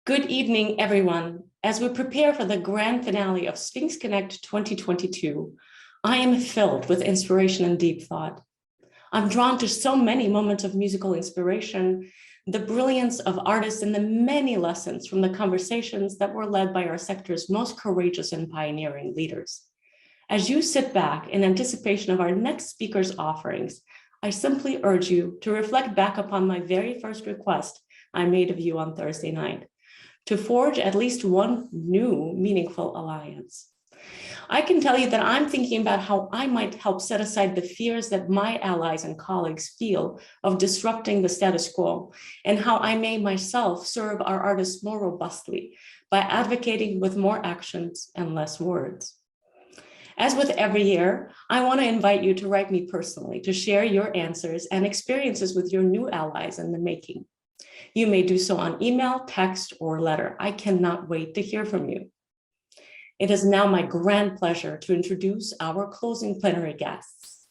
Good evening, everyone. As we prepare for the grand finale of SphinxConnect 2022, I am filled with inspiration and deep thought. I'm drawn to so many moments of musical inspiration, the brilliance of artists, and the many lessons from the conversations that were led by our sector's most courageous and pioneering leaders. As you sit back in anticipation of our next speaker's offerings, I simply urge you to reflect back upon my very first request I made of you on Thursday night, to forge at least one new meaningful alliance. I can tell you that I'm thinking about how I might help set aside the fears that my allies and colleagues feel of disrupting the status quo, and how I may myself serve our artists more robustly by advocating with more actions and less words. As with every year, I want to invite you to write me personally to share your answers and experiences with your new allies in the making. You may do so on email, text, or letter. I cannot wait to hear from you. It is now my grand pleasure to introduce our closing plenary guests.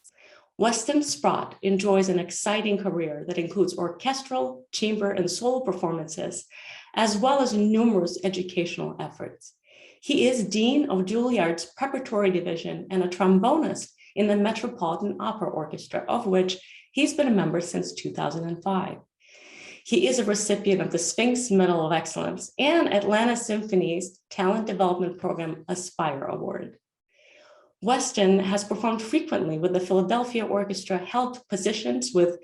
Weston Sprott enjoys an exciting career that includes orchestral, chamber, and solo performances, as well as numerous educational efforts. He is Dean of Juilliard's Preparatory Division and a trombonist in the Metropolitan Opera Orchestra, of which he's been a member since 2005. He is a recipient of the Sphinx Medal of Excellence and Atlanta Symphony's Talent Development Program Aspire Award. Weston has performed frequently with the Philadelphia Orchestra, held positions with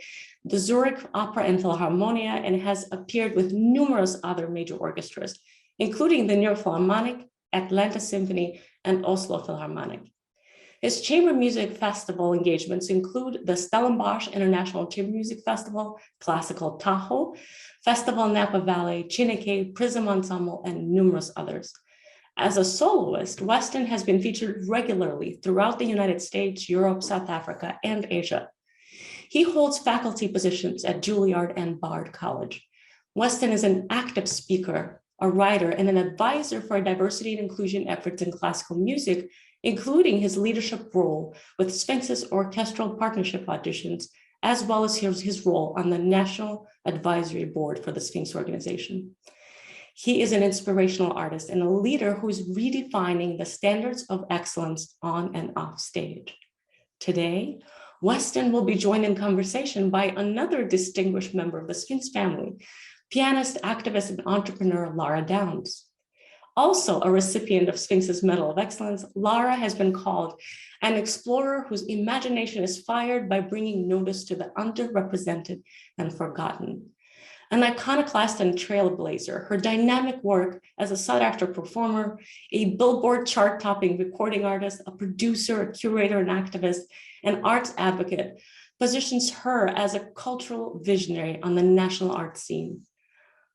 the Zurich Opera and Philharmonia, and has appeared with numerous other major orchestras, including the New York Philharmonic, Atlanta Symphony, and Oslo Philharmonic. His chamber music festival engagements include the Stellenbosch International Chamber Music Festival, Classical Tahoe, Festival Napa Valley, Chineke, Prism Ensemble, and numerous others. As a soloist, Weston has been featured regularly throughout the United States, Europe, South Africa, and Asia. He holds faculty positions at Juilliard and Bard College. Weston is an active speaker, a writer, and an advisor for diversity and inclusion efforts in classical music, including his leadership role with Sphinx's orchestral partnership auditions, as well as his role on the National Advisory Board for the Sphinx organization. He is an inspirational artist and a leader who is redefining the standards of excellence on and off stage. Today, Weston will be joined in conversation by another distinguished member of the Sphinx family, pianist, activist, and entrepreneur Lara Downes. Also a recipient of Sphinx's Medal of Excellence, Lara has been called an explorer whose imagination is fired by bringing notice to the underrepresented and forgotten. An iconoclast and trailblazer, her dynamic work as a sought-after performer, a Billboard chart-topping recording artist, a producer, a curator, an activist, an arts advocate, positions her as a cultural visionary on the national art scene.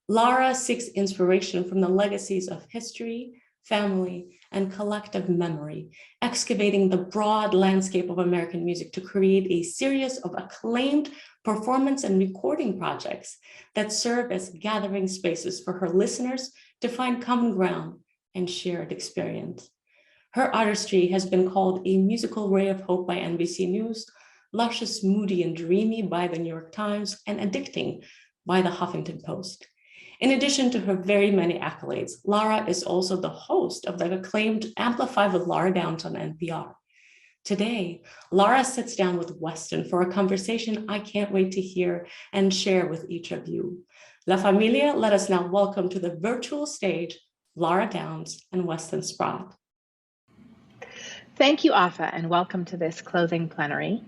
Lara seeks inspiration from the legacies of history, family, and collective memory, excavating the broad landscape of American music to create a series of acclaimed performance and recording projects that serve as gathering spaces for her listeners to find common ground and shared experience. Her artistry has been called a musical ray of hope by NBC News, luscious, moody, and dreamy by the New York Times, and addicting by the Huffington Post. In addition to her very many accolades, Lara is also the host of the acclaimed Amplify with Lara Downs on NPR. Today, Lara sits down with Weston for a conversation I can't wait to hear and share with each of you. La Familia, let us now welcome to the virtual stage, Lara Downes and Weston Sprott. Thank you, Afa, and welcome to this closing plenary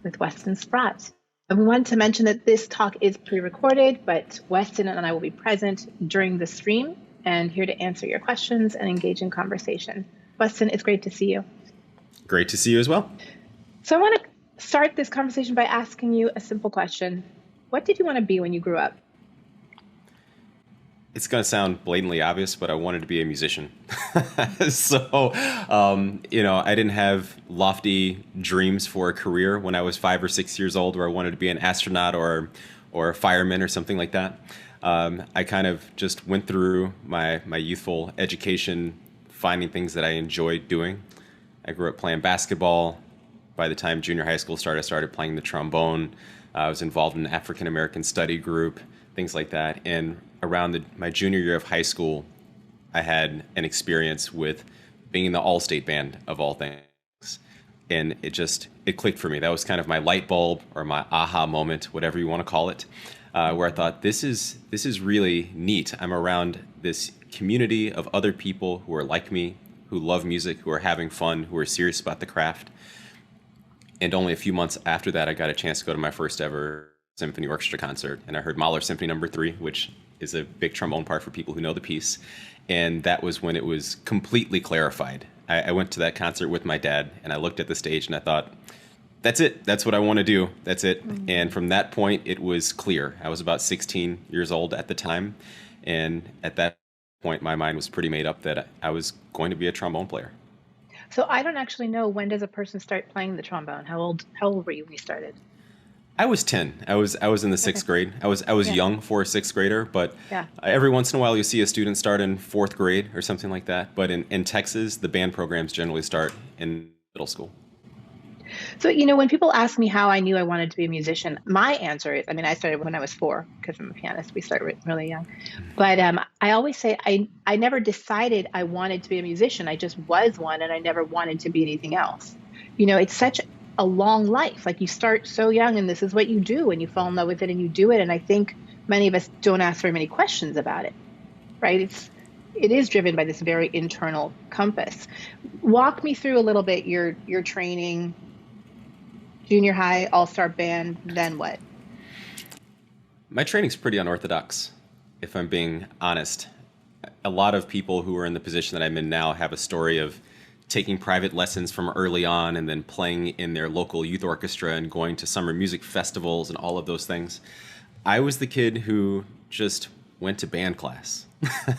with Weston Sprott. And we wanted to mention that this talk is pre-recorded, but Weston and I will be present during the stream and here to answer your questions and engage in conversation. Weston, it's great to see you. Great to see you as well. So I want to start this conversation by asking you a simple question. What did you want to be when you grew up? It's going to sound blatantly obvious, but I wanted to be a musician. So, I didn't have lofty dreams for a career when I was 5 or 6 years old where I wanted to be an astronaut or a fireman or something like that. I kind of just went through my youthful education finding things that I enjoyed doing. I grew up playing basketball. By the time junior high school started, I started playing the trombone. I was involved in an African American study group. things like that. And around my junior year of high school, I had an experience with being in the all-state band of all things. And it clicked for me. That was kind of my light bulb or my aha moment, whatever you want to call it, where I thought, this is really neat. I'm around this community of other people who are like me, who love music, who are having fun, who are serious about the craft. And only a few months after that, I got a chance to go to my first ever symphony orchestra concert. And I heard Mahler Symphony No. 3, which is a big trombone part for people who know the piece. And that was when it was completely clarified. I went to that concert with my dad, and I looked at the stage and I thought, that's it. That's what I want to do. That's it. Mm-hmm. And from that point, it was clear. I was about 16 years old at the time. And at that point, my mind was pretty made up that I was going to be a trombone player. So I don't actually know, when does a person start playing the trombone? How old were you when you started? I was 10. I was in the sixth grade. I was young for a sixth grader, but every once in a while you see a student start in fourth grade or something like that. But in Texas, the band programs generally start in middle school. So, when people ask me how I knew I wanted to be a musician, my answer is, I started when I was 4 because I'm a pianist. We start really young. But I always say I never decided I wanted to be a musician. I just was one, and I never wanted to be anything else. It's such a long life. Like, you start so young and this is what you do, and you fall in love with it and you do it. And I think many of us don't ask very many questions about it, right? It is driven by this very internal compass. Walk me through a little bit your training, junior high, all-star band, then what? My training's pretty unorthodox, if I'm being honest. A lot of people who are in the position that I'm in now have a story of taking private lessons from early on and then playing in their local youth orchestra and going to summer music festivals and all of those things. I was the kid who just went to band class,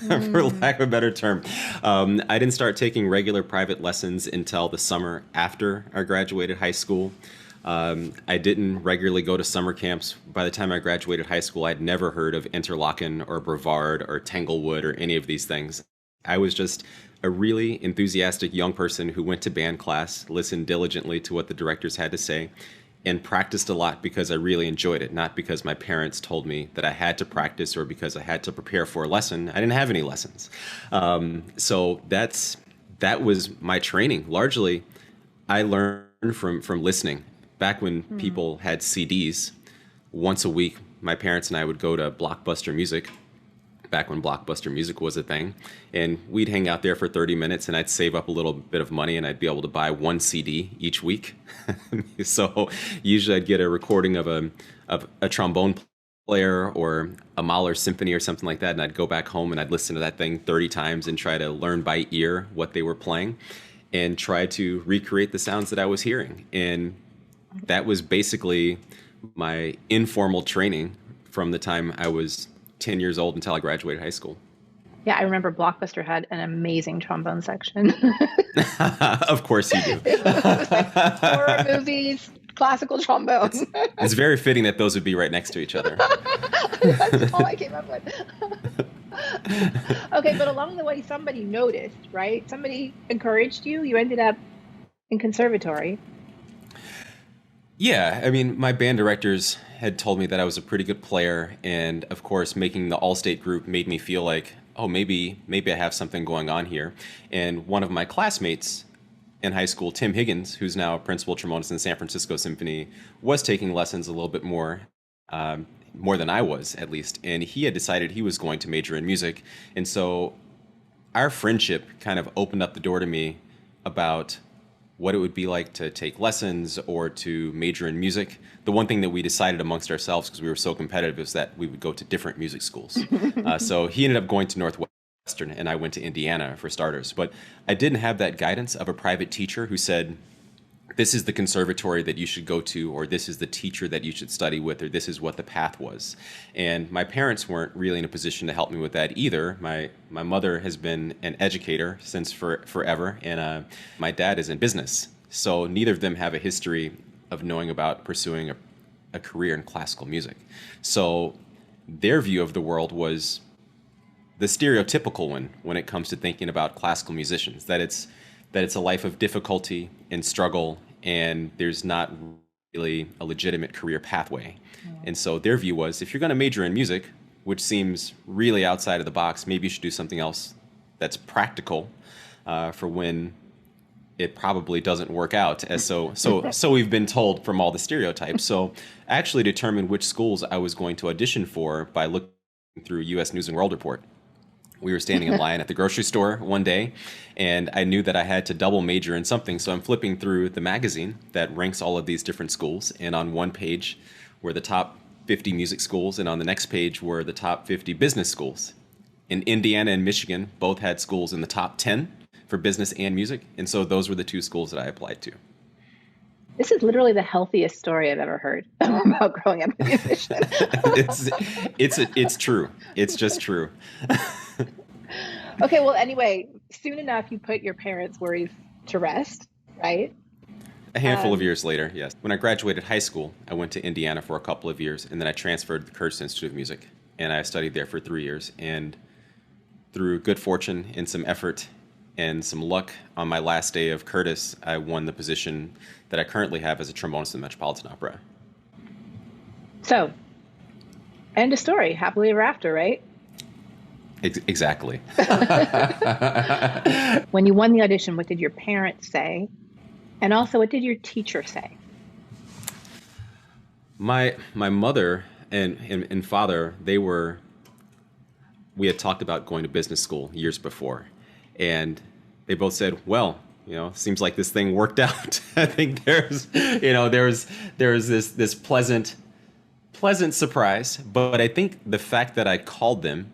for lack of a better term. I didn't start taking regular private lessons until the summer after I graduated high school. I didn't regularly go to summer camps. By the time I graduated high school, I'd never heard of Interlochen or Brevard or Tanglewood or any of these things. I was just a really enthusiastic young person who went to band class, listened diligently to what the directors had to say, and practiced a lot because I really enjoyed it, not because my parents told me that I had to practice or because I had to prepare for a lesson. I didn't have any lessons. So that was my training. Largely, I learned from listening. Back when people had CDs, once a week, my parents and I would go to Blockbuster Music, back when Blockbuster Music was a thing, and we'd hang out there for 30 minutes, and I'd save up a little bit of money, and I'd be able to buy one CD each week. So usually I'd get a recording of a trombone player or a Mahler symphony or something like that, and I'd go back home and I'd listen to that thing 30 times and try to learn by ear what they were playing and try to recreate the sounds that I was hearing. And that was basically my informal training from the time I was 10 years old until I graduated high school. Yeah, I remember Blockbuster had an amazing trombone section. Of course you do. It was like horror movies, classical trombone. It's very fitting that those would be right next to each other. That's all I came up with. Okay, but along the way, somebody noticed, right? Somebody encouraged you. You ended up in conservatory. Yeah, my band directors had told me that I was a pretty good player, and of course making the all-state group made me feel like, oh, maybe I have something going on here. And one of my classmates in high school, Tim Higgins, who's now a principal trombonist in San Francisco Symphony, was taking lessons a little bit more than I was, at least, and he had decided he was going to major in music. And so our friendship kind of opened up the door to me about what it would be like to take lessons or to major in music. The one thing that we decided amongst ourselves, because we were so competitive, is that we would go to different music schools. So he ended up going to Northwestern, and I went to Indiana for starters. But I didn't have that guidance of a private teacher who said, this is the conservatory that you should go to, or this is the teacher that you should study with, or this is what the path was. And my parents weren't really in a position to help me with that either. My mother has been an educator since forever, and my dad is in business. So neither of them have a history of knowing about pursuing a career in classical music. So their view of the world was the stereotypical one when it comes to thinking about classical musicians, that it's a life of difficulty and struggle, and there's not really a legitimate career pathway. And so their view was, if you're going to major in music, which seems really outside of the box. Maybe you should do something else that's practical for when it probably doesn't work out, as so we've been told from all the stereotypes. So I actually determined which schools I was going to audition for by looking through U.S. News and World Report. We were standing in line at the grocery store one day, and I knew that I had to double major in something. So I'm flipping through the magazine that ranks all of these different schools, and on one page were the top 50 music schools, and on the next page were the top 50 business schools. In Indiana and Michigan, both had schools in the top 10 for business and music, and so those were the two schools that I applied to. This is literally the healthiest story I've ever heard about growing up a musician. It's true. It's just true. Okay, well, anyway, soon enough, you put your parents' worries to rest, right? A handful of years later, yes. When I graduated high school, I went to Indiana for a couple of years, and then I transferred to the Caucus Institute of Music, and I studied there for 3 years. And through good fortune and some effort and some luck, on my last day of Curtis, I won the position that I currently have as a trombonist in the Metropolitan Opera. So, end of story. Happily ever after, right? Exactly. When you won the audition, what did your parents say? And also, what did your teacher say? My mother and father, we had talked about going to business school years before. And they both said, well, seems like this thing worked out. I think there's this pleasant surprise. But I think the fact that I called them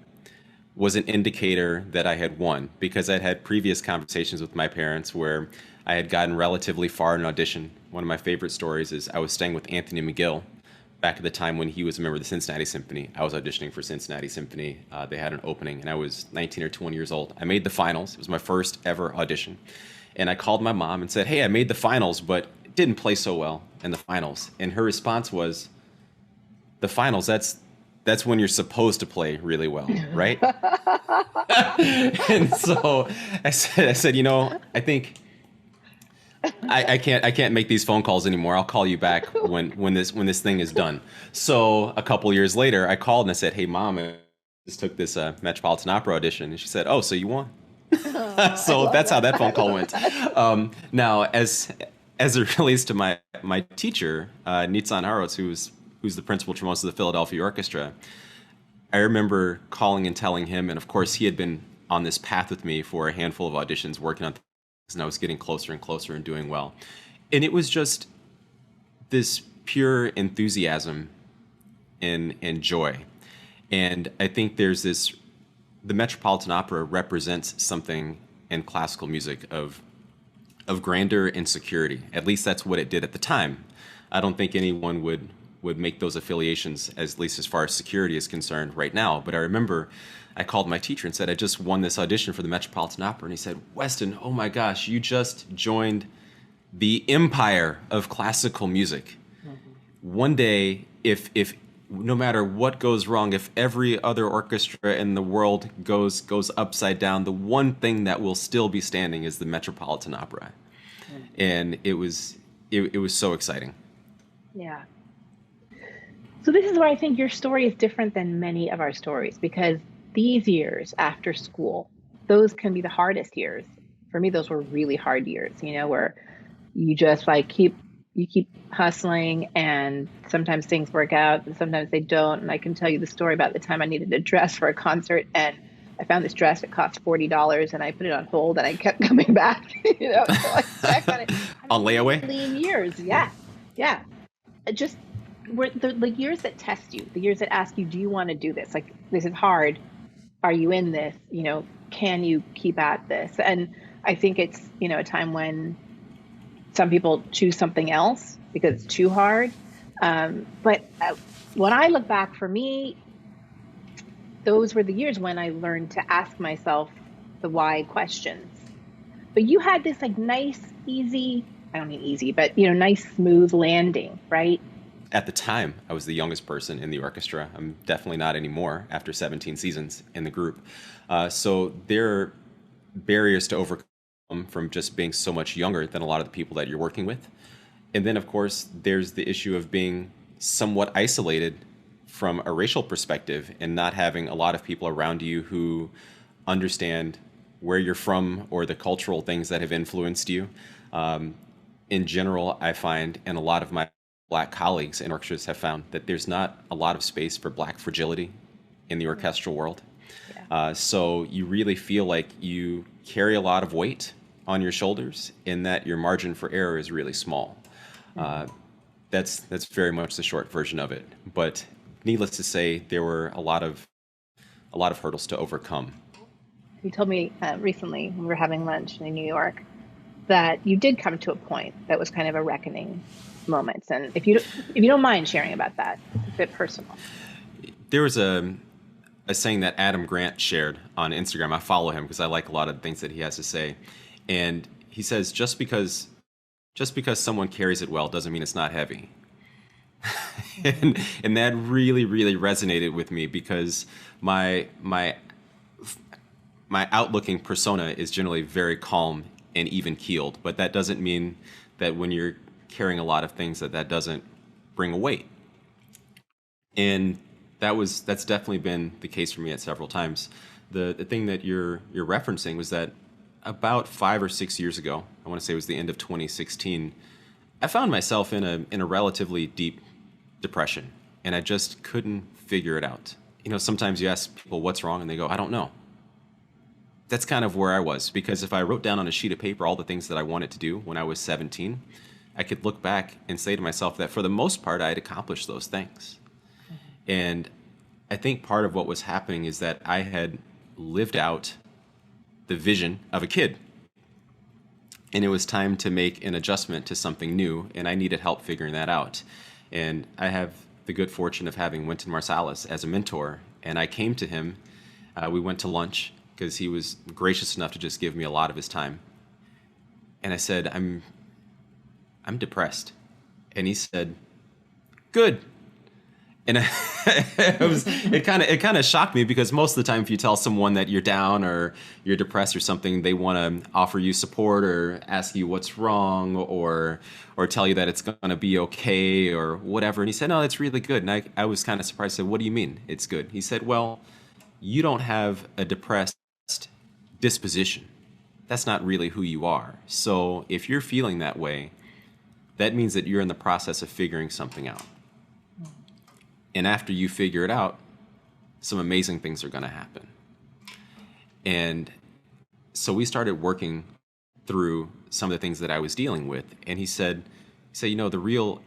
was an indicator that I had won, because I'd had previous conversations with my parents where I had gotten relatively far in an audition. One of my favorite stories is I was staying with Anthony McGill back at the time when he was a member of the Cincinnati Symphony. I was auditioning for Cincinnati Symphony. They had an opening, and I was 19 or 20 years old. I made the finals. It was my first ever audition. And I called my mom and said, hey, I made the finals, but didn't play so well in the finals. And her response was, the finals, that's when you're supposed to play really well, right? And so I said, I think I can't make these phone calls anymore. I'll call you back when this thing is done. So a couple years later, I called and I said, hey, Mom, I just took this Metropolitan Opera audition. And she said, oh, so you won? So that's how that phone call went. Now, as it relates to my teacher, Nitzan Haros, who's the principal trombonist of the Philadelphia Orchestra, I remember calling and telling him, and of course he had been on this path with me for a handful of auditions, working on things, and I was getting closer and closer and doing well. And it was just this pure enthusiasm and joy. And I think there's the Metropolitan Opera represents something in classical music of grandeur and security. At least that's what it did at the time. I don't think anyone would make those affiliations, at least as far as security is concerned right now. But I remember I called my teacher and said, I just won this audition for the Metropolitan Opera. And he said, Weston, oh my gosh, you just joined the empire of classical music. Mm-hmm. One day, if no matter what goes wrong, if every other orchestra in the world goes upside down, the one thing that will still be standing is the Metropolitan Opera. Mm-hmm. And it was so exciting. Yeah. So this is where I think your story is different than many of our stories, because these years after school, those can be the hardest years. For me, those were really hard years, where you just keep hustling, and sometimes things work out and sometimes they don't. And I can tell you the story about the time I needed a dress for a concert, and I found this dress that cost $40, and I put it on hold, and I kept coming back, so I checked on it. On layaway? Million years, yeah. Just were the years that test you, the years that ask you, do you want to do this? This is hard. Are you in this? Can you keep at this? And I think it's, a time when some people choose something else because it's too hard. But when I look back, for me, those were the years when I learned to ask myself the why questions. But you had this nice, easy, I don't mean easy, but nice, smooth landing, right? At the time, I was the youngest person in the orchestra. I'm definitely not anymore after 17 seasons in the group. So there are barriers to overcome from just being so much younger than a lot of the people that you're working with. And then, of course, there's the issue of being somewhat isolated from a racial perspective and not having a lot of people around you who understand where you're from or the cultural things that have influenced you. In general, I find, and a lot of my Black colleagues in orchestras have found, that there's not a lot of space for Black fragility in the orchestral world. Yeah. So you really feel like you carry a lot of weight on your shoulders in that your margin for error is really small. That's very much the short version of it. But needless to say, there were a lot of hurdles to overcome. You told me recently when we were having lunch in New York that you did come to a point that was kind of a reckoning moment. And if you don't mind sharing about that, it's a bit personal. There was a saying that Adam Grant shared on Instagram. I follow him because I like a lot of the things that he has to say. And he says, just because someone carries it well doesn't mean it's not heavy. and that really, really resonated with me because my outlooking persona is generally very calm and even keeled, but that doesn't mean that when you're carrying a lot of things that doesn't bring a weight. And that's definitely been the case for me at several times. The thing that you're referencing was that about 5 or 6 years ago, I want to say it was the end of 2016, I found myself in a relatively deep depression, and I just couldn't figure it out. Sometimes you ask people what's wrong, and they go, I don't know. That's kind of where I was, because if I wrote down on a sheet of paper all the things that I wanted to do when I was 17, I could look back and say to myself that for the most part, I had accomplished those things. And I think part of what was happening is that I had lived out the vision of a kid. And it was time to make an adjustment to something new, and I needed help figuring that out. And I have the good fortune of having Wynton Marsalis as a mentor, and I came to him. We went to lunch because he was gracious enough to just give me a lot of his time. And I said, I'm depressed. And he said, good. And it kind of shocked me, because most of the time if you tell someone that you're down or you're depressed or something, they want to offer you support or ask you what's wrong or tell you that it's going to be okay or whatever. And he said, no, that's really good. And I was kind of surprised. I said, what do you mean it's good? He said, well, you don't have a depressed disposition. That's not really who you are. So if you're feeling that way, that means that you're in the process of figuring something out. And after you figure it out, some amazing things are going to happen. And so we started working through some of the things that I was dealing with. And he said, the real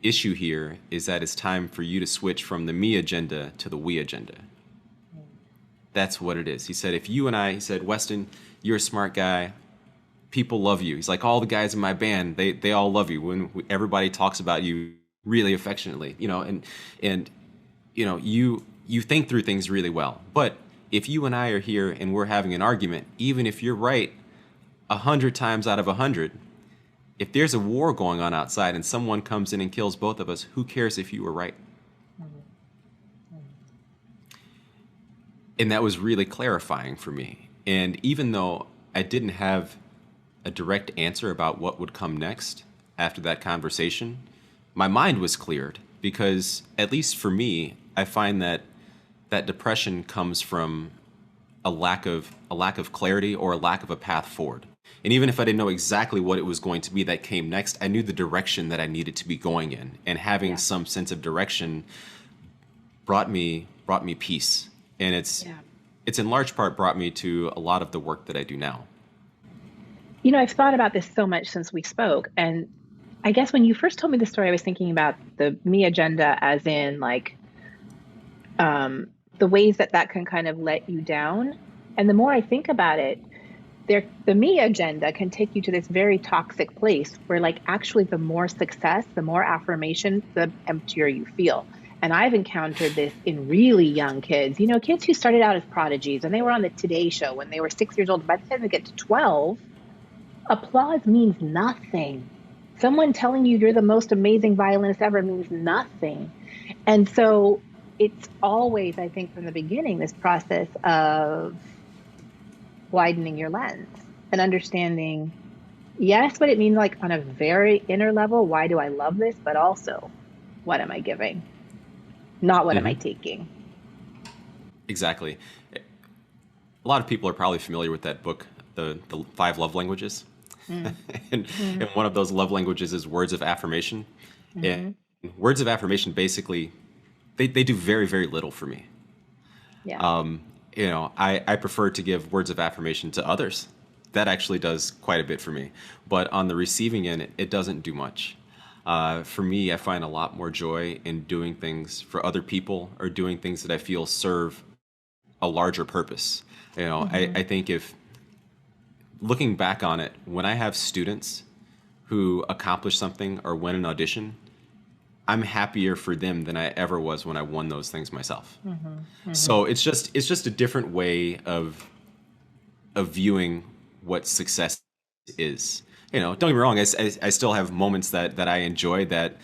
issue here is that it's time for you to switch from the me agenda to the we agenda. That's what it is. He said, he said, Weston, you're a smart guy. People love you. He's like, all the guys in my band, they all love you. Everybody talks about you really affectionately, and you think through things really well. But if you and I are here and we're having an argument, even if you're right 100 times out of 100, if there's a war going on outside and someone comes in and kills both of us, who cares if you were right? And that was really clarifying for me. And even though I didn't have a direct answer about what would come next after that conversation, my mind was cleared, because at least for me, I find that depression comes from a lack of clarity or a lack of a path forward. And even if I didn't know exactly what it was going to be that came next, I knew the direction that I needed to be going in, and having some sense of direction brought me peace. And it's in large part brought me to a lot of the work that I do now. I've thought about this so much since we spoke, and I guess when you first told me the story, I was thinking about the me agenda as in the ways that can kind of let you down. And the more I think about it, the me agenda can take you to this very toxic place where actually the more success, the more affirmation, the emptier you feel. And I've encountered this in really young kids, kids who started out as prodigies and they were on the Today Show when they were 6 years old. By the time they get to 12, applause means nothing. Someone telling you you're the most amazing violinist ever means nothing. And so it's always, I think, from the beginning, this process of widening your lens and understanding, yes, what it means on a very inner level, why do I love this? But also, what am I giving? not what am I taking. Exactly. A lot of people are probably familiar with that book, the Five Love Languages. And one of those love languages is words of affirmation. And words of affirmation, basically, they do very, very little for me. Yeah. I prefer to give words of affirmation to others. That actually does quite a bit for me. But on the receiving end, it doesn't do much. For me, I find a lot more joy in doing things for other people or doing things that I feel serve a larger purpose. I think if looking back on it, when I have students who accomplish something or win an audition, I'm happier for them than I ever was when I won those things myself. So it's just a different way of viewing what success is. Don't get me wrong, I still have moments that I enjoy that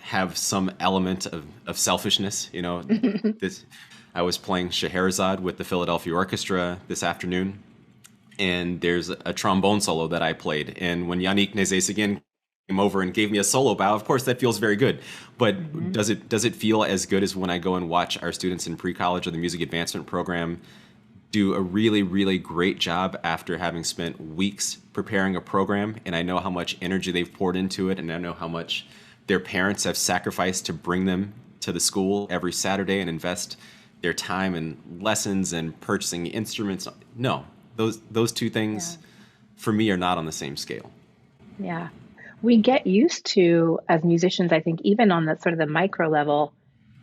have some element of selfishness. I was playing Scheherazade with the Philadelphia Orchestra this afternoon, and there's a trombone solo that I played. And when Yannick Nézet-Séguin came over and gave me a solo bow, of course that feels very good. But does it feel as good as when I go and watch our students in pre-college or the music advancement program do a really, really great job after having spent weeks preparing a program, and I know how much energy they've poured into it, and I know how much their parents have sacrificed to bring them to the school every Saturday and invest their time in lessons and purchasing instruments? No, those two things for me are not on the same scale. Yeah. We get used to, as musicians, I think, even on the sort of the micro level,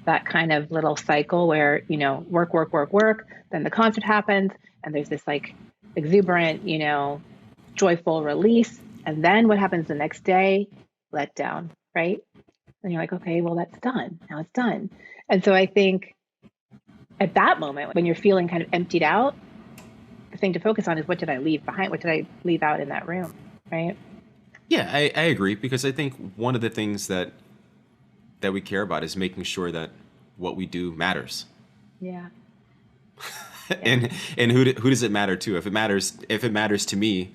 that kind of little cycle where, work, work, work, work, then the concert happens, and there's this like exuberant, joyful release. And then what happens the next day? Let down, right? And you're like, okay, well, that's done. Now it's done. And so I think at that moment, when you're feeling kind of emptied out, the thing to focus on is, what did I leave behind? What did I leave out in that room, right? Yeah, I agree, because I think one of the things that we care about is making sure that what we do matters. Yeah. And who does it matter to? If it matters to me,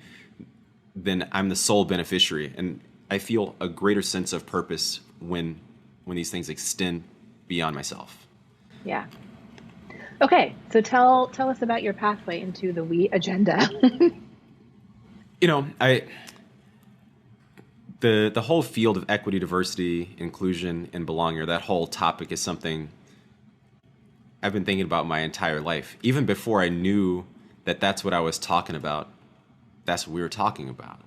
then I'm the sole beneficiary, and I feel a greater sense of purpose when these things extend beyond myself. Yeah. Okay, so tell us about your pathway into the We agenda. The whole field of equity, diversity, inclusion, and belonging, or that whole topic, is something I've been thinking about my entire life. Even before I knew that that's what I was talking about, that's what we were talking about.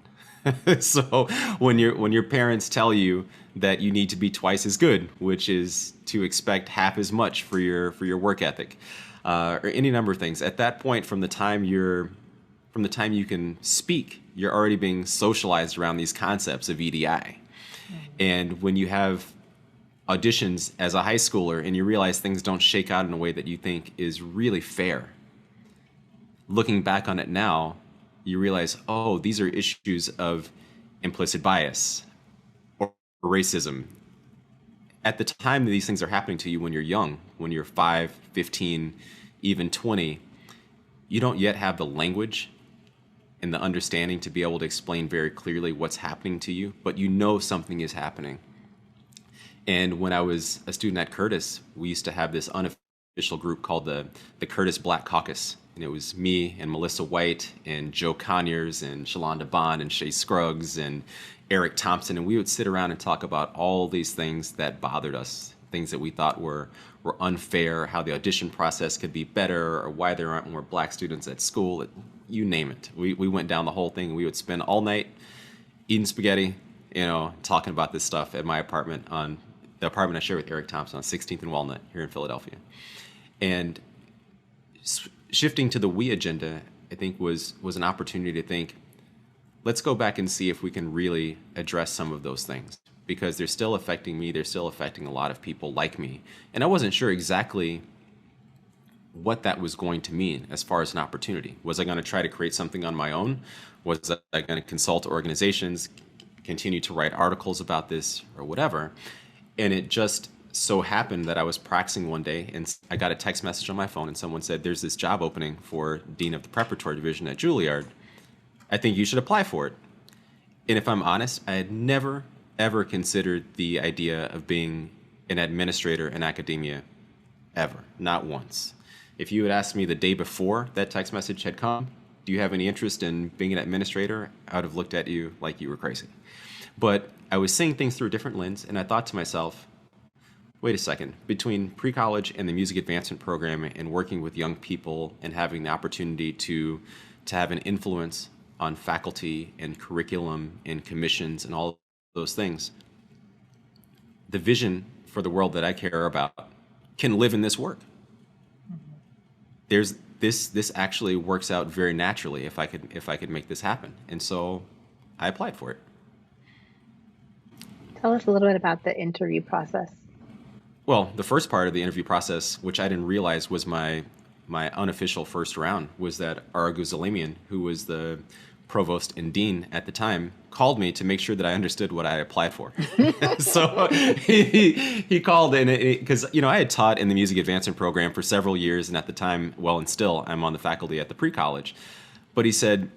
So when your parents tell you that you need to be twice as good, which is to expect half as much for your work ethic, or any number of things, at that point, from the time you can speak, you're already being socialized around these concepts of EDI. And when you have auditions as a high schooler and you realize things don't shake out in a way that you think is really fair, looking back on it now, you realize, oh, these are issues of implicit bias or racism. At the time that these things are happening to you when you're young, when you're 5, 15, even 20, you don't yet have the language and the understanding to be able to explain very clearly what's happening to you, but you know something is happening. And when I was a student at Curtis, we used to have this unofficial group called the Curtis Black Caucus. And it was me and Melissa White and Joe Conyers and Shalonda Bond and Shay Scruggs and Eric Thompson. And we would sit around and talk about all these things that bothered us, things that we thought were unfair, how the audition process could be better, or why there aren't more black students at school. You name it. We went down the whole thing. We would spend all night eating spaghetti, talking about this stuff at my apartment, on the apartment I share with Eric Thompson on 16th and Walnut here in Philadelphia. And shifting to the We agenda, I think was an opportunity to think, let's go back and see if we can really address some of those things, because they're still affecting me. They're still affecting a lot of people like me. And I wasn't sure exactly what that was going to mean as far as an opportunity. Was I going to try to create something on my own? Was I going to consult organizations, continue to write articles about this, or whatever? And it just so happened that I was practicing one day and I got a text message on my phone and someone said, there's this job opening for Dean of the Preparatory Division at Juilliard. I think you should apply for it. And if I'm honest, I had never, ever considered the idea of being an administrator in academia ever, not once. If you had asked me the day before that text message had come, do you have any interest in being an administrator? I would have looked at you like you were crazy. But I was seeing things through a different lens, and I thought to myself, wait a second, between pre-college and the music advancement program and working with young people and having the opportunity to have an influence on faculty and curriculum and commissions and all those things, the vision for the world that I care about can live in this work. There's this actually works out very naturally if I could make this happen. And so I applied for it. Tell us a little bit about the interview process. Well, the first part of the interview process, which I didn't realize was my unofficial first round, was that Ara Guzalemian, who was the provost and dean at the time, called me to make sure that I understood what I applied for. So he called in, because I had taught in the music advancement program for several years, and at the time, well, and still, I'm on the faculty at the pre-college. But he said,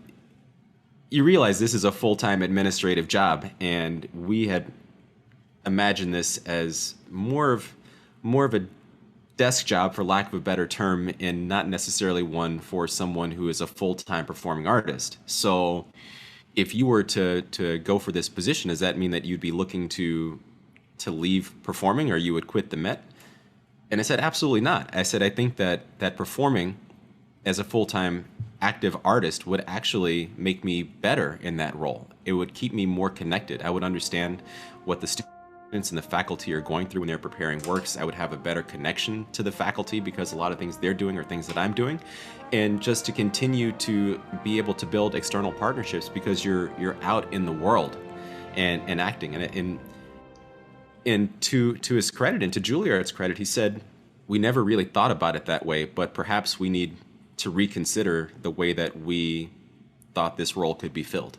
"You realize this is a full-time administrative job, and we had imagined this as more of a desk job, for lack of a better term, and not necessarily one for someone who is a full-time performing artist. So if you were to go for this position, does that mean that you'd be looking to leave performing, or you would quit the Met?" And I said, absolutely not. I said, I think that performing as a full-time active artist would actually make me better in that role. It would keep me more connected. I would understand what the students and the faculty are going through when they're preparing works. I would have a better connection to the faculty because a lot of things they're doing are things that I'm doing. And just to continue to be able to build external partnerships, because you're out in the world and acting. And to his credit and to Juilliard's credit, he said, "We never really thought about it that way, but perhaps we need to reconsider the way that we thought this role could be filled."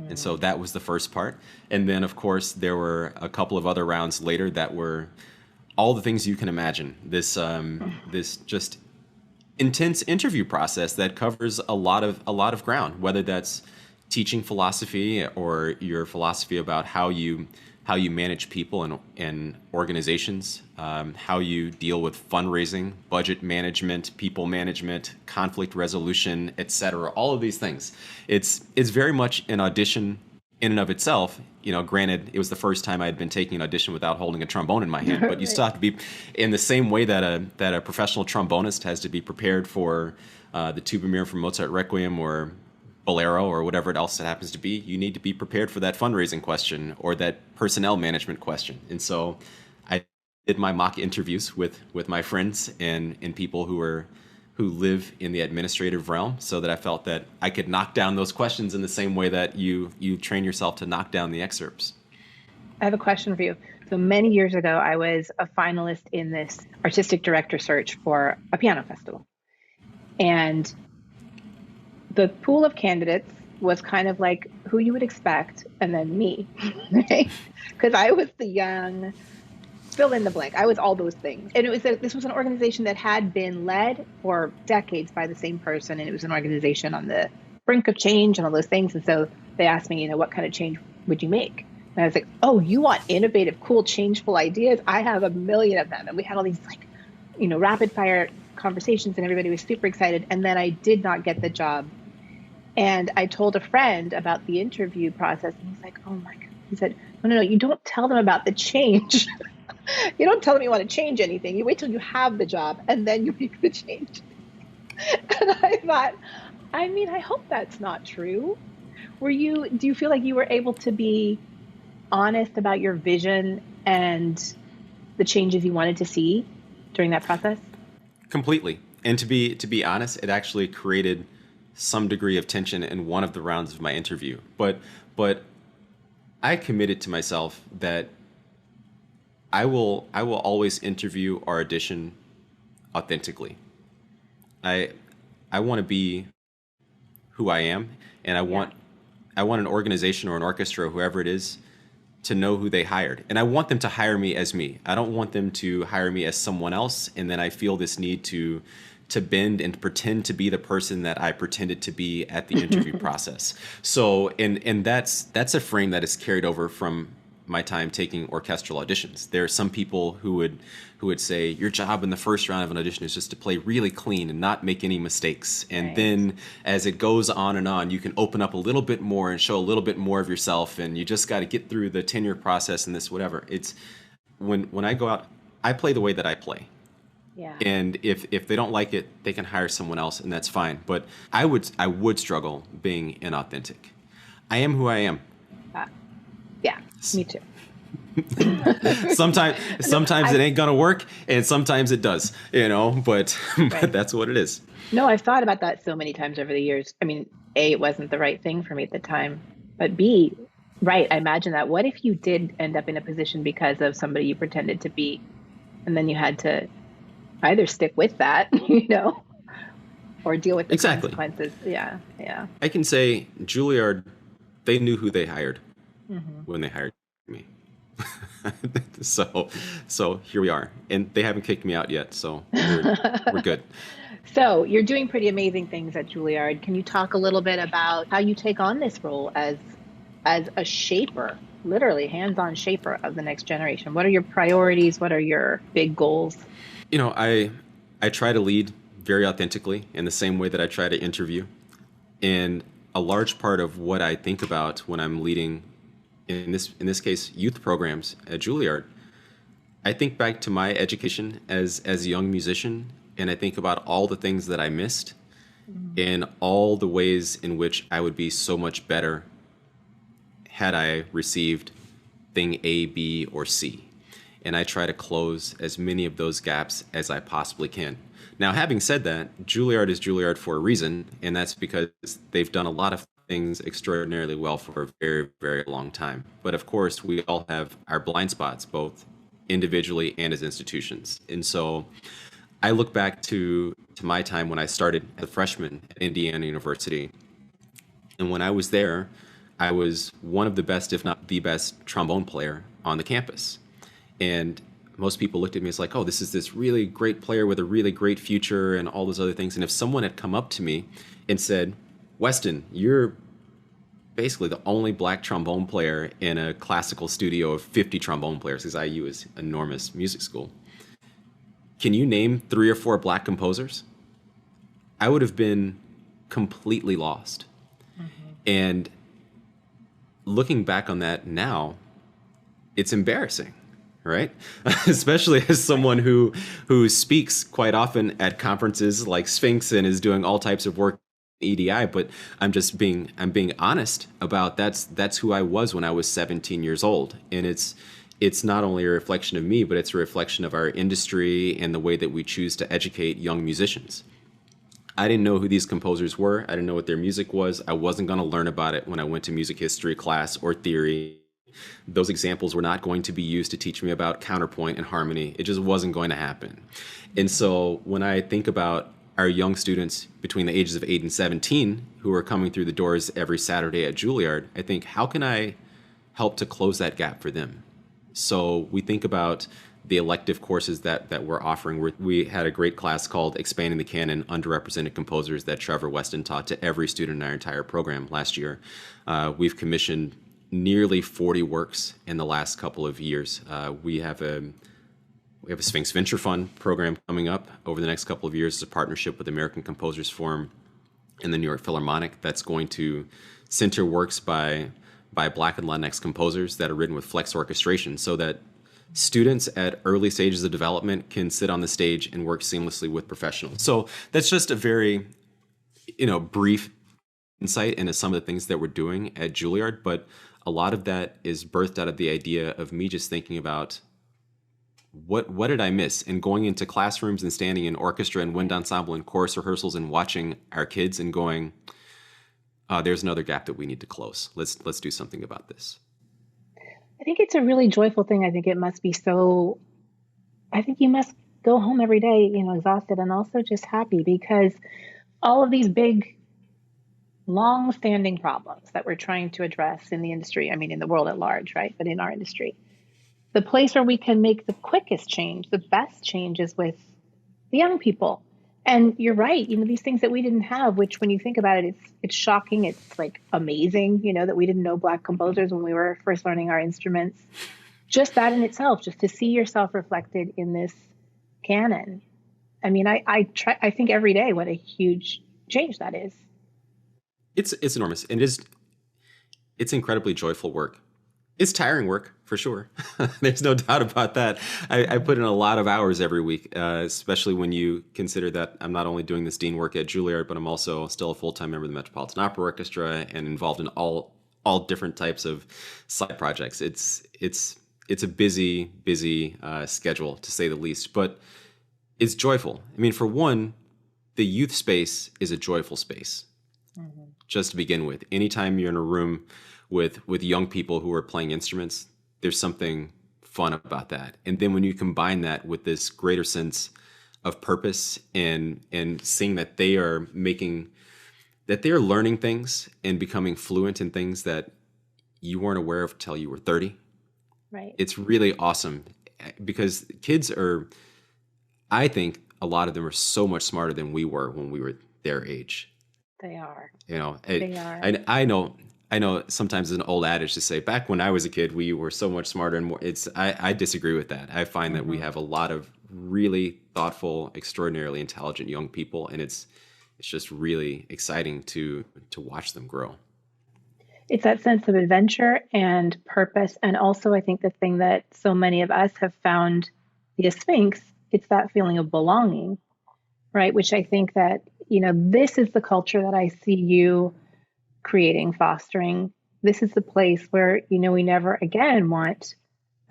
And so that was the first part. And then, of course, there were a couple of other rounds later that were all the things you can imagine. This just intense interview process that covers a lot of ground, whether that's teaching philosophy or your philosophy about how you manage people and organizations, how you deal with fundraising, budget management, people management, conflict resolution, etc. All of these things. It's very much an audition in and of itself. Granted, it was the first time I had been taking an audition without holding a trombone in my hand, but you still have to be, in the same way that a professional trombonist has to be prepared for the tuba mirror from Mozart Requiem or Bolero or whatever else it happens to be, you need to be prepared for that fundraising question or that personnel management question. And so I did my mock interviews with my friends and people who live in the administrative realm, so that I felt that I could knock down those questions in the same way that you train yourself to knock down the excerpts. I have a question for you. So many years ago, I was a finalist in this artistic director search for a piano festival. And the pool of candidates was kind of like who you would expect, and then me, right? Because I was the young, fill in the blank. I was all those things. And this was an organization that had been led for decades by the same person, and it was an organization on the brink of change and all those things. And so they asked me, what kind of change would you make? And I was like, oh, you want innovative, cool, changeful ideas? I have a million of them. And we had all these rapid fire conversations, and everybody was super excited. And then I did not get the job. And I told a friend about the interview process, and he's like, oh my God. He said, no, you don't tell them about the change. You don't tell them you want to change anything. You wait till you have the job, and then you make the change. And I thought, I hope that's not true. Do you feel like you were able to be honest about your vision and the changes you wanted to see during that process? Completely. And to be honest, it actually created some degree of tension in one of the rounds of my interview. But I committed to myself that I will always interview or audition authentically. I want to be who I am, and I want an organization or an orchestra or whoever it is to know who they hired. And I want them to hire me as me. I don't want them to hire me as someone else, and then I feel this need to bend and pretend to be the person that I pretended to be at the interview process. So, and that's a frame that is carried over from my time taking orchestral auditions. There are some people who would say your job in the first round of an audition is just to play really clean and not make any mistakes. And Right. then as it goes on and on, you can open up a little bit more and show a little bit more of yourself. And you just got to get through the tenure process and this whatever. It's when I go out, I play the way that I play. Yeah. And if they don't like it, they can hire someone else, and that's fine. But I would struggle being inauthentic. I am who I am. Yeah, me too. Sometimes it ain't gonna work, and sometimes it does. But Right. that's what it is. No, I've thought about that so many times over the years. I mean, A, it wasn't the right thing for me at the time, but B, right, I imagine that. What if you did end up in a position because of somebody you pretended to be, and then you had to either stick with that, or deal with the Exactly. consequences. Yeah, yeah. I can say Juilliard, they knew who they hired Mm-hmm. when they hired me. So here we are, and they haven't kicked me out yet, so we're good. So you're doing pretty amazing things at Juilliard. Can you talk a little bit about how you take on this role as a shaper, literally hands-on shaper of the next generation? What are your priorities? What are your big goals? I try to lead very authentically in the same way that I try to interview. And a large part of what I think about when I'm leading, in this case, youth programs at Juilliard, I think back to my education as a young musician, and I think about all the things that I missed and all the ways in which I would be so much better had I received thing A, B, or C. And I try to close as many of those gaps as I possibly can. Now, having said that, Juilliard is Juilliard for a reason, and that's because they've done a lot of things extraordinarily well for a very, very long time. But of course, we all have our blind spots, both individually and as institutions. And so I look back to my time when I started as a freshman at Indiana University. And when I was there, I was one of the best, if not the best, trombone player on the campus. And most people looked at me as like, oh, this is this really great player with a really great future and all those other things. And if someone had come up to me and said, Weston, you're basically the only black trombone player in a classical studio of 50 trombone players, because IU is an enormous music school. Can you name 3 or 4 black composers? I would have been completely lost. And looking back on that now, it's embarrassing, right? Especially as someone who speaks quite often at conferences like Sphinx and is doing all types of work EDI, but I'm being honest about that's who I was when I was 17 years old. And it's not only a reflection of me, but it's a reflection of our industry and the way that we choose to educate young musicians. I didn't know who these composers were. I didn't know what their music was. I wasn't going to learn about it when I went to music history class or theory. Those examples were not going to be used to teach me about counterpoint and harmony. It just wasn't going to happen. And so when I think about our young students between the ages of 8 and 17 who are coming through the doors every Saturday at Juilliard, I think, how can I help to close that gap for them? So we think about the elective courses that we're offering. We had a great class called Expanding the Canon, Underrepresented Composers that Trevor Weston taught to every student in our entire program last year. We've commissioned nearly 40 works in the last couple of years. We have a Sphinx Venture Fund program coming up over the next couple of years as a partnership with the American Composers Forum and the New York Philharmonic that's going to center works by Black and Latinx composers that are written with flex orchestration so that students at early stages of development can sit on the stage and work seamlessly with professionals. So that's just a very, brief insight into some of the things that we're doing at Juilliard, but a lot of that is birthed out of the idea of me just thinking about what did I miss? And going into classrooms and standing in orchestra and wind ensemble and chorus rehearsals and watching our kids and going, there's another gap that we need to close. Let's do something about this. I think it's a really joyful thing. I think it must be so, I think you must go home every day, exhausted and also just happy because all of these big, long-standing problems that we're trying to address in the industry, in the world at large, right? But in our industry, the place where we can make the quickest change, the best change is with the young people. And you're right, these things that we didn't have, which when you think about it, it's shocking. It's like amazing, that we didn't know Black composers when we were first learning our instruments. Just that in itself, just to see yourself reflected in this canon. I mean, I think every day what a huge change that is. It's enormous, and it's incredibly joyful work. It's tiring work, for sure. There's no doubt about that. I put in a lot of hours every week, especially when you consider that I'm not only doing this dean work at Juilliard, but I'm also still a full-time member of the Metropolitan Opera Orchestra and involved in all different types of side projects. It's a busy schedule, to say the least, but it's joyful. I mean, for one, the youth space is a joyful space. Mm-hmm. Just to begin with, anytime you're in a room with young people who are playing instruments, there's something fun about that. And then when you combine that with this greater sense of purpose and seeing that they are learning things and becoming fluent in things that you weren't aware of until you were 30. Right. It's really awesome because kids I think a lot of them are so much smarter than we were when we were their age. They are. They are. I know sometimes it's an old adage to say, back when I was a kid, we were so much smarter and more. I disagree with that. I find that we have a lot of really thoughtful, extraordinarily intelligent young people, and it's just really exciting to watch them grow. It's that sense of adventure and purpose. And also, I think the thing that so many of us have found via Sphinx, it's that feeling of belonging, right? Which I think that, this is the culture that I see you creating, fostering. This is the place where, we never again want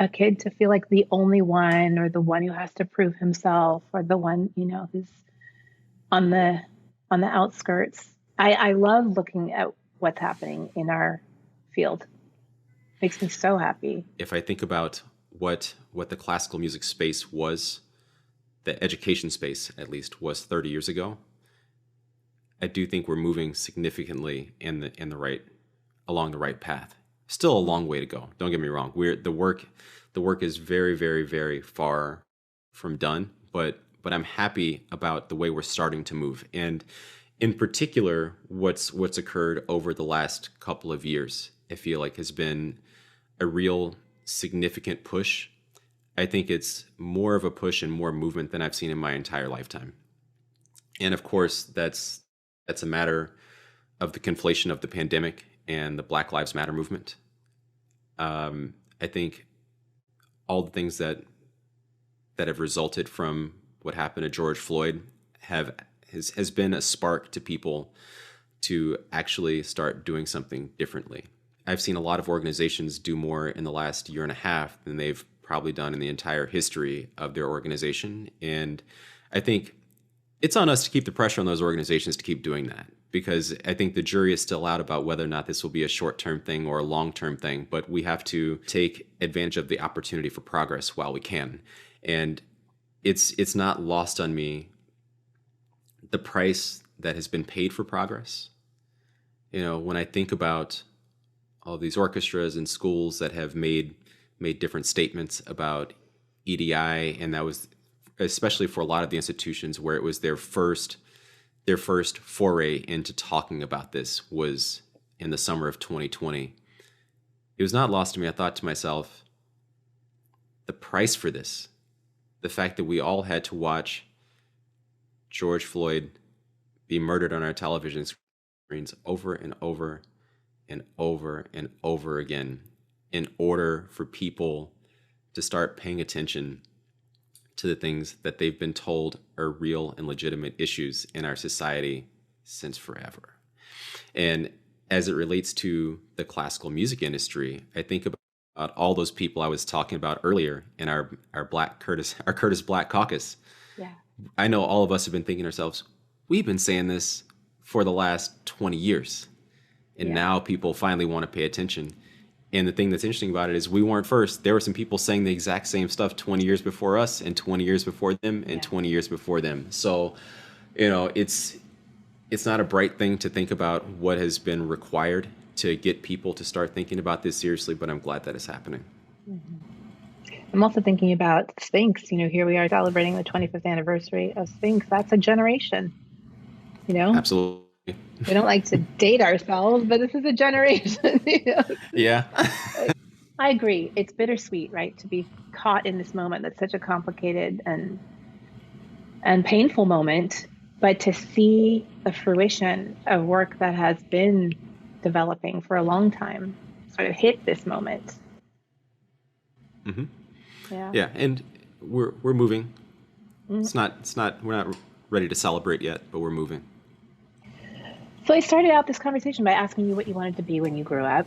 a kid to feel like the only one or the one who has to prove himself or the one, who's on the outskirts. I love looking at what's happening in our field. Makes me so happy. If I think about what the classical music space was, the education space at least was 30 years ago, I do think we're moving significantly along the right path. Still a long way to go. Don't get me wrong. The work is very, very, very far from done, but I'm happy about the way we're starting to move. And in particular, what's occurred over the last couple of years, I feel like has been a real significant push. I think it's more of a push and more movement than I've seen in my entire lifetime. And of course, that's a matter of the conflation of the pandemic and the Black Lives Matter movement. I think all the things that have resulted from what happened to George Floyd has been a spark to people to actually start doing something differently. I've seen a lot of organizations do more in the last year and a half than they've probably done in the entire history of their organization. And I think it's on us to keep the pressure on those organizations to keep doing that, because I think the jury is still out about whether or not this will be a short-term thing or a long-term thing, but we have to take advantage of the opportunity for progress while we can. And it's not lost on me the price that has been paid for progress. When I think about all these orchestras and schools that have made different statements about EDI, and that was especially for a lot of the institutions where it was their first foray into talking about this was in the summer of 2020. It was not lost to me. I thought to myself, the price for this, the fact that we all had to watch George Floyd be murdered on our television screens over and over and over and over again in order for people to start paying attention to the things that they've been told are real and legitimate issues in our society since forever. And as it relates to the classical music industry, I think about all those people I was talking about earlier in our Curtis Black Caucus. Yeah. I know all of us have been thinking to ourselves, we've been saying this for the last 20 years. And now people finally want to pay attention. And the thing that's interesting about it is we weren't first. There were some people saying the exact same stuff 20 years before us and 20 years before them and 20 years before them. So, it's not a bright thing to think about what has been required to get people to start thinking about this seriously, but I'm glad that it's happening. Mm-hmm. I'm also thinking about Sphinx. Here we are celebrating the 25th anniversary of Sphinx. That's a generation, you know? Absolutely. We don't like to date ourselves, but this is a generation. Yeah. I agree. It's bittersweet, right? To be caught in this moment that's such a complicated and painful moment, but to see the fruition of work that has been developing for a long time sort of hit this moment. Hmm. Yeah. Yeah, and we're moving. Mm. We're not ready to celebrate yet, but we're moving. So I started out this conversation by asking you what you wanted to be when you grew up.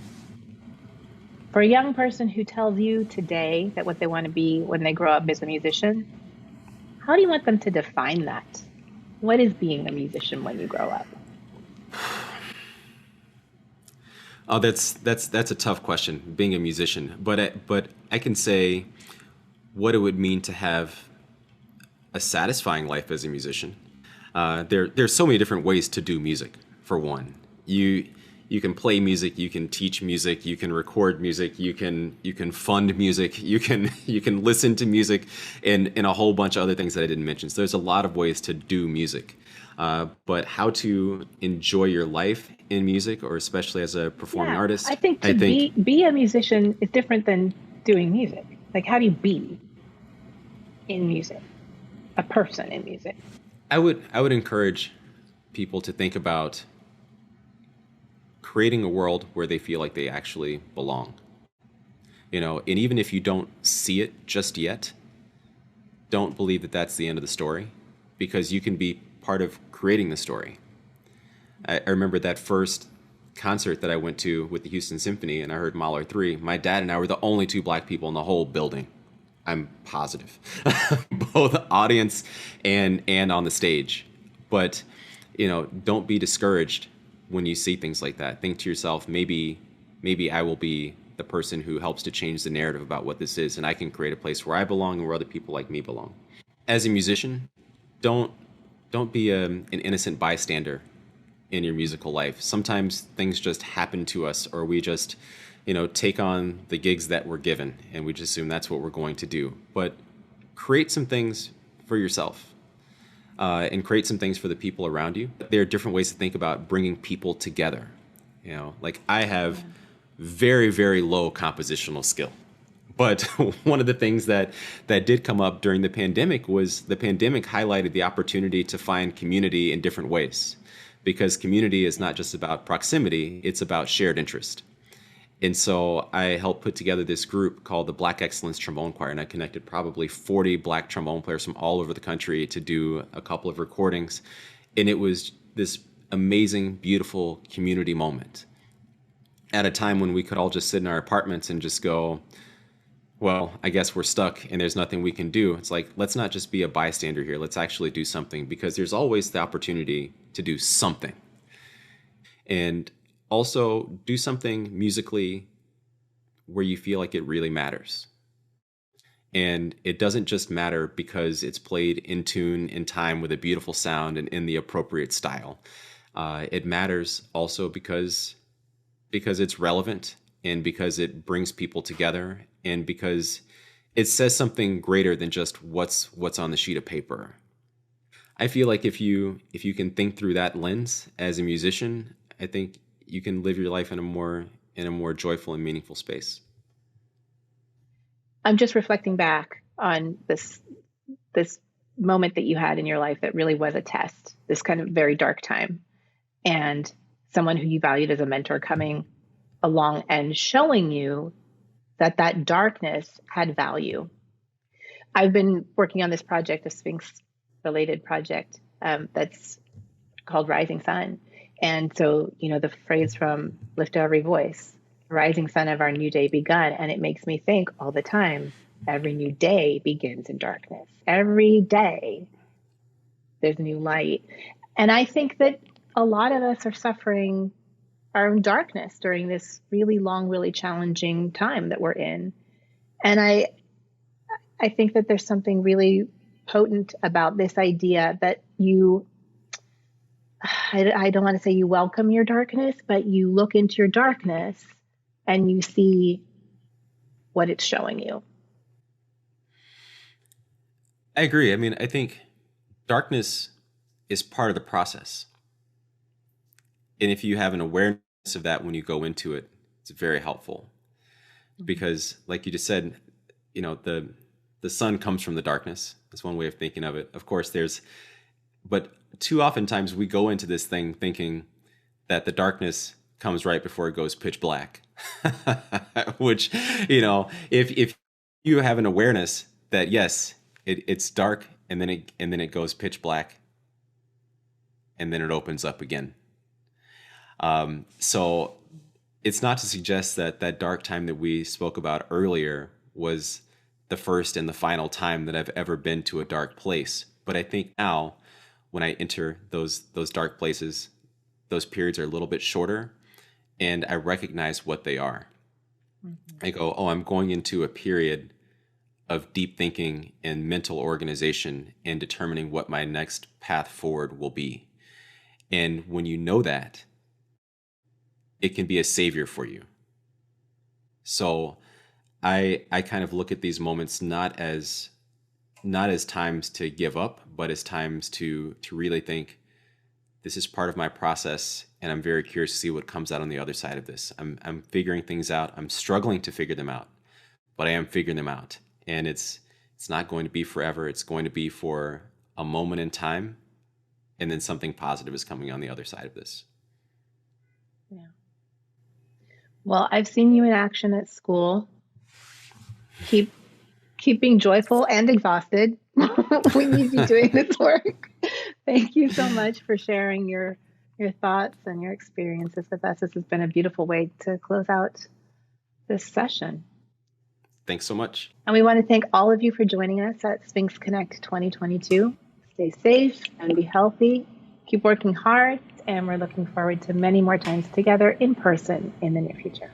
For a young person who tells you today that what they want to be when they grow up is a musician, how do you want them to define that? What is being a musician when you grow up? Oh, that's a tough question, being a musician. But I can say what it would mean to have a satisfying life as a musician. There's so many different ways to do music. For one, you can play music, you can teach music, you can record music, you can fund music, you can listen to music, and a whole bunch of other things that I didn't mention. So there's a lot of ways to do music. But how to enjoy your life in music, or especially as a performing artist, I think be a musician is different than doing music. Like, how do you be in music, a person in music? I would encourage people to think about creating a world where they feel like they actually belong. And even if you don't see it just yet, don't believe that that's the end of the story, because you can be part of creating the story. I remember that first concert that I went to with the Houston Symphony, and I heard Mahler 3. My dad and I were the only two black people in the whole building. I'm positive. Both audience and on the stage. But, don't be discouraged when you see things like that. Think to yourself, maybe I will be the person who helps to change the narrative about what this is, and I can create a place where I belong and where other people like me belong. As a musician, don't be an innocent bystander in your musical life. Sometimes things just happen to us, or we just, take on the gigs that we're given, and we just assume that's what we're going to do. But create some things for yourself. And create some things for the people around you. There are different ways to think about bringing people together. Like I have very, very low compositional skill. But one of the things that did come up during the pandemic was the pandemic highlighted the opportunity to find community in different ways. Because community is not just about proximity, it's about shared interest. And so I helped put together this group called the Black Excellence Trombone Choir, and I connected probably 40 black trombone players from all over the country to do a couple of recordings. And it was this amazing, beautiful community moment at a time when we could all just sit in our apartments and just go, well, I guess we're stuck and there's nothing we can do. It's like, let's not just be a bystander here. Let's actually do something, because there's always the opportunity to do something. And also do something musically where you feel like it really matters. And it doesn't just matter because it's played in tune, in time, with a beautiful sound and in the appropriate style. It matters also because it's relevant, and because it brings people together, and because it says something greater than just what's on the sheet of paper. I feel like if you can think through that lens as a musician, I think you can live your life in a more joyful and meaningful space. I'm just reflecting back on this moment that you had in your life that really was a test, this kind of very dark time, and someone who you valued as a mentor coming along and showing you that darkness had value. I've been working on this project, a Sphinx-related project, that's called Rising Sun. And so, the phrase from Lift Every Voice, rising sun of our new day begun. And it makes me think all the time, every new day begins in darkness. Every day there's new light. And I think that a lot of us are suffering our own darkness during this really long, really challenging time that we're in. And I think that there's something really potent about this idea that I don't want to say you welcome your darkness, but you look into your darkness and you see what it's showing you. I agree. I mean, I think darkness is part of the process. And if you have an awareness of that when you go into it, it's very helpful. Because like you just said, the sun comes from the darkness. That's one way of thinking of it. Of course, but too often times we go into this thing thinking that the darkness comes right before it goes pitch black. Which, if you have an awareness that yes, it's dark and then it goes pitch black and then it opens up again. So it's not to suggest that dark time that we spoke about earlier was the first and the final time that I've ever been to a dark place. But I think now when I enter those dark places, those periods are a little bit shorter and I recognize what they are. I go, oh, I'm going into a period of deep thinking and mental organization and determining what my next path forward will be. And when you know that, it can be a savior for you. So I kind of look at these moments not as times to give up, but as times to really think, this is part of my process, and I'm very curious to see what comes out on the other side of this. I'm figuring things out. I'm struggling to figure them out, but I am figuring them out. And it's not going to be forever. It's going to be for a moment in time, and then something positive is coming on the other side of this. Yeah. Well, I've seen you in action at school. Keep being joyful and exhausted. We need you doing this work. Thank you so much for sharing your thoughts and your experiences with us. This has been a beautiful way to close out this session. Thanks so much. And we want to thank all of you for joining us at SphinxConnect 2022. Stay safe and be healthy. Keep working hard, and we're looking forward to many more times together in person in the near future.